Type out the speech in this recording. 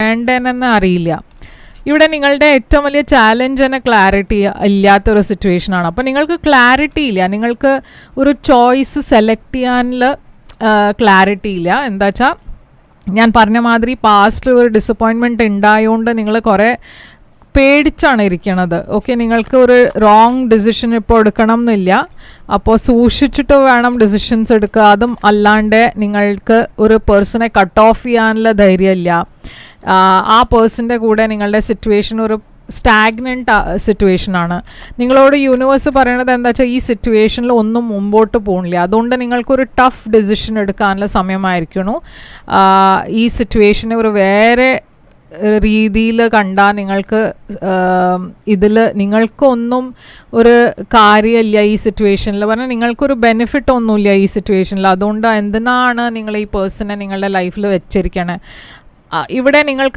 വേണ്ടതെന്ന് അറിയില്ല. ഇവിടെ നിങ്ങളുടെ ഏറ്റവും വലിയ ചാലഞ്ച് തന്നെ ക്ലാരിറ്റി ഇല്ലാത്തൊരു സിറ്റുവേഷനാണ്. അപ്പോൾ നിങ്ങൾക്ക് ക്ലാരിറ്റി ഇല്ല, നിങ്ങൾക്ക് ഒരു ചോയ്സ് സെലക്ട് ചെയ്യാനുള്ള ക്ലാരിറ്റി ഇല്ല. എന്താ വെച്ചാൽ ഞാൻ പറഞ്ഞ മാതിരി പാസ്റ്റിൽ ഒരു ഡിസപ്പോയിൻമെൻറ്റ് ഉണ്ടായതുകൊണ്ട് നിങ്ങൾ കുറേ പേടിച്ചാണ് ഇരിക്കണത്. ഓക്കെ, നിങ്ങൾക്ക് ഒരു റോങ് ഡിസിഷൻ ഇപ്പോൾ എടുക്കണം എന്നില്ല. അപ്പോൾ സൂക്ഷിച്ചിട്ട് വേണം ഡിസിഷൻസ് എടുക്കുക. അതും അല്ലാണ്ട് നിങ്ങൾക്ക് ഒരു പേഴ്സണെ കട്ട് ഓഫ് ചെയ്യാനുള്ള ധൈര്യമില്ല. ആ പേഴ്സൻ്റെ കൂടെ നിങ്ങളുടെ സിറ്റുവേഷൻ ഒരു സ്റ്റാഗ്നൻറ്റ് സിറ്റുവേഷനാണ്. നിങ്ങളോട് യൂണിവേഴ്സ് പറയണത് എന്താ വെച്ചാൽ ഈ സിറ്റുവേഷനിൽ ഒന്നും മുമ്പോട്ട് പോകുന്നില്ല. അതുകൊണ്ട് നിങ്ങൾക്കൊരു ടഫ് ഡിസിഷൻ എടുക്കാനുള്ള സമയമായിരിക്കണു. ഈ സിറ്റുവേഷനെ ഒരു വേറെ രീതിയിൽ കണ്ടാൽ നിങ്ങൾക്ക് ഇതിൽ നിങ്ങൾക്കൊന്നും ഒരു കാര്യമില്ല ഈ സിറ്റുവേഷനിൽ. പറഞ്ഞാൽ നിങ്ങൾക്കൊരു ബെനിഫിറ്റ് ഒന്നുമില്ല ഈ സിറ്റുവേഷനിൽ. അതുകൊണ്ട് എന്തിനാണ് നിങ്ങൾ ഈ പേഴ്സണെ നിങ്ങളുടെ ലൈഫിൽ വെച്ചിരിക്കണേ? ഇവിടെ നിങ്ങൾക്ക്